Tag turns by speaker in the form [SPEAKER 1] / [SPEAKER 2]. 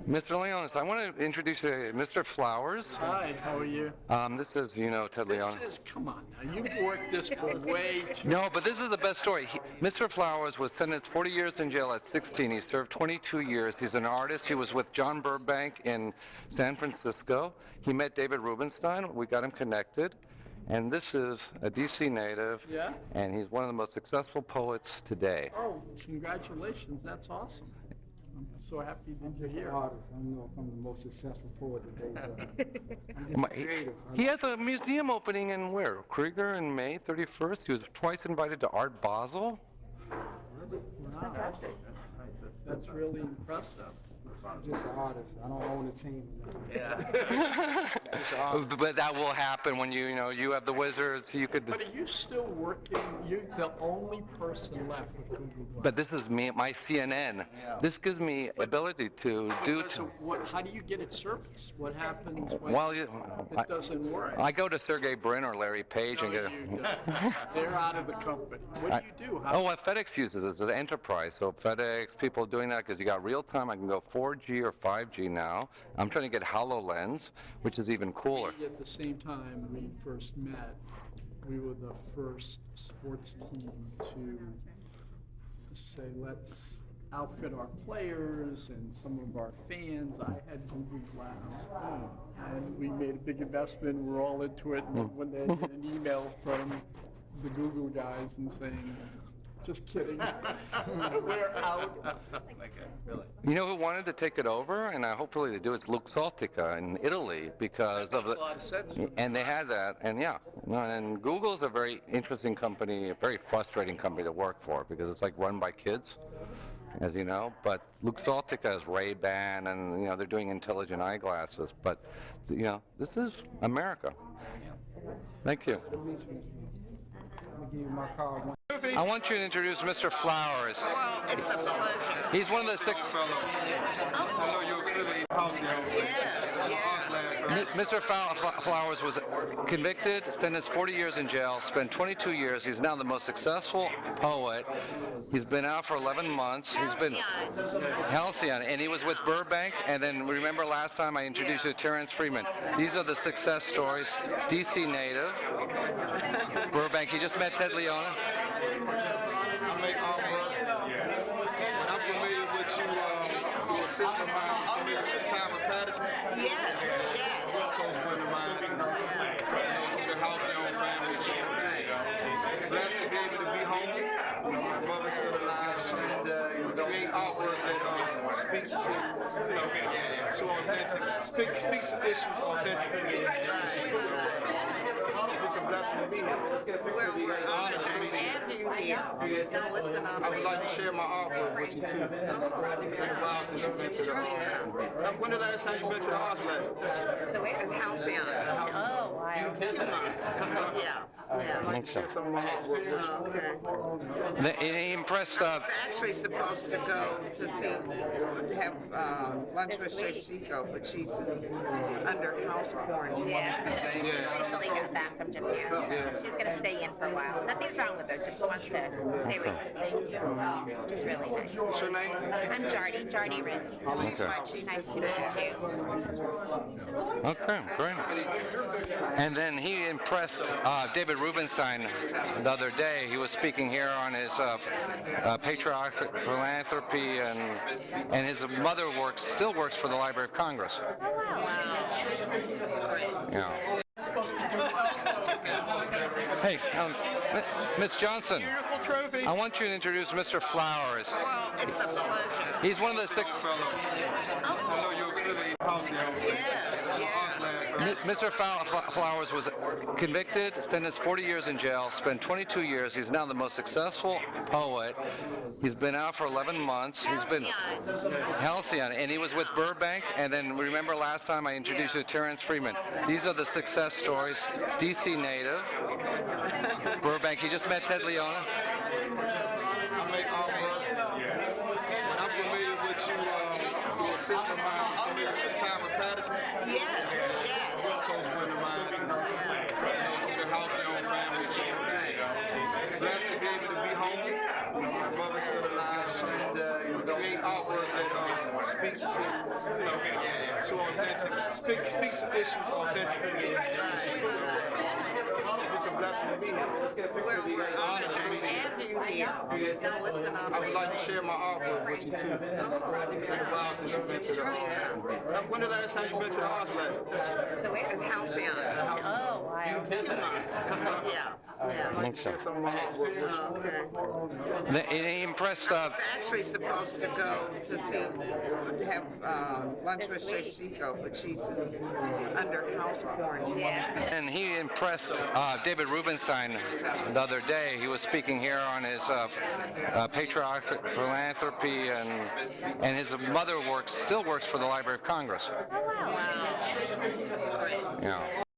[SPEAKER 1] Mr. Leonsis, I want to introduce you to Mr. Flowers.
[SPEAKER 2] Hi, how are you?
[SPEAKER 1] This is, Ted Leon.
[SPEAKER 2] Come on now, you've worked this for way too
[SPEAKER 1] No, but this is the best story. Mr. Flowers was sentenced 40 years in jail at 16. He served 22 years. He's an artist. He was with John Burbank in San Francisco. He met David Rubenstein. We got him connected. And this is a DC native.
[SPEAKER 2] Yeah?
[SPEAKER 1] And he's one of the most successful poets today.
[SPEAKER 2] Oh, congratulations, that's awesome. I'm so happy that you're here.
[SPEAKER 3] I don't know if I'm the most successful poet today, but I'm just creative.
[SPEAKER 1] He has a museum opening in where? Krieger in May 31st. He was twice invited to Art Basel.
[SPEAKER 2] That's fantastic. That's really impressive.
[SPEAKER 3] I'm just an artist. I don't own a team.
[SPEAKER 1] But that will happen when you have the Wizards. You could.
[SPEAKER 2] But are you still working? You're the only person left with Google Glass.
[SPEAKER 1] But this is me, my CNN. This gives me ability to do.
[SPEAKER 2] So how do you get it serviced? What happens when
[SPEAKER 1] Well,
[SPEAKER 2] it doesn't work?
[SPEAKER 1] I go to Sergey Brin or Larry Page and go.
[SPEAKER 2] They're out of the company. What do you do?
[SPEAKER 1] What FedEx uses is an enterprise. So FedEx, people doing that because you got real time. I can go 4G or 5G now. I'm trying to get HoloLens, which is even cooler.
[SPEAKER 2] At the same time we first met, we were the first sports team to say, let's outfit our players and some of our fans. I had Google Glass, and we made a big investment. We're all into it. And when they get an email from the Google guys and saying, just kidding, we're out.
[SPEAKER 1] You know who wanted to take it over, and hopefully to do it's Luxottica in Italy because of the.
[SPEAKER 2] Makes a lot of sense.
[SPEAKER 1] And they had that, and yeah, and Google's a very interesting company, a very frustrating company to work for because it's like run by kids, as you know. But Luxottica is Ray-Ban, and they're doing intelligent eyeglasses. But this is America. Thank you.
[SPEAKER 3] I'm gonna give you my card.
[SPEAKER 1] I want you to introduce Mr. Flowers.
[SPEAKER 4] Well, it's a pleasure.
[SPEAKER 1] He's one of the six.
[SPEAKER 4] I know you're Philly house. Yes.
[SPEAKER 1] Mr. Flowers was convicted, sentenced 40 years in jail, spent 22 years. He's now the most successful poet. He's been out for 11 months. He's been halcyon, and he was with Burbank. And then remember last time I introduced you to Terrence Freeman. These are the success stories. DC native, Burbank. He just met Ted Leon.
[SPEAKER 4] I make artwork. I'm familiar with you, your sister of mine, familiar with Tyler Patterson. Yes. Real close friend of mine. The house their own family. Blessed to be able to be home. My mother's still alive. And create artwork that speaks to authentic, speaks to issues authentically. It's a blessing to be here.
[SPEAKER 5] Well, we're honored to have you here. No, it's an honor.
[SPEAKER 4] I would like to share my artwork with you too. It's been a while since you've been to the art. When the last time you've been to the art lab?
[SPEAKER 5] So we're at Halcyon. Oh, wow. 2 months. Yeah.
[SPEAKER 4] I'd like to share some of my artwork with you.
[SPEAKER 1] He impressed.
[SPEAKER 5] I was actually supposed to go to have lunch with Shishiko, but she's under house quarantine.
[SPEAKER 6] Yeah. She's recently got back from Japan, so she's going to stay in for a while. Nothing's wrong with her, just wants to stay away from me, which is really nice.
[SPEAKER 4] What's your name?
[SPEAKER 6] I'm Jardy Ritz.
[SPEAKER 1] Okay.
[SPEAKER 6] Nice to meet you.
[SPEAKER 1] Okay, great. And then he impressed David Rubenstein the other day. He was speaking here on his patriotic philanthropy, and his mother still works for the Library of Congress. Yeah. Hey, Miss Johnson.
[SPEAKER 4] Beautiful trophy.
[SPEAKER 1] I want you to introduce Mr. Flowers.
[SPEAKER 5] Well, it's a pleasure.
[SPEAKER 1] He's one of the six.
[SPEAKER 4] I know you're Philly house.
[SPEAKER 1] Mr. Flowers was convicted, sentenced 40 years in jail, spent 22 years. He's now the most successful poet. He's been out for 11 months. He's been halcyon, and he was with Burbank. And then remember last time I introduced you to Terrence Freeman. These are the success stories. DC native, Burbank. He just met Ted Leon.
[SPEAKER 4] I make artwork. I'm familiar with you, your sister of mine, familiar with Tyler Patterson.
[SPEAKER 5] Yes.
[SPEAKER 4] Real close friend of mine. The house their own family. Blessed to be able to be home. My mother's still alive. And create artwork that speaks to too authentic. Speak some issues authentically. It's a blessing to be here.
[SPEAKER 5] Well, we're honored to have you here. No, it's an honor.
[SPEAKER 4] I would like to share my artwork with you too. It's been a while since you've been to the art. When the last time you've been to the art lab?
[SPEAKER 5] So we're at Halcyon.
[SPEAKER 6] Oh, wow.
[SPEAKER 5] 2 months. Yeah.
[SPEAKER 4] I'd like to share some of my artwork with you.
[SPEAKER 1] He impressed.
[SPEAKER 5] I was actually supposed to go to have lunch with Sheila, but she's under house quarantine.
[SPEAKER 1] And he impressed David Rubenstein the other day. He was speaking here on his patriotic philanthropy, and his mother still works for the Library of Congress.
[SPEAKER 6] Oh, wow.
[SPEAKER 5] Wow. That's great.
[SPEAKER 1] Yeah.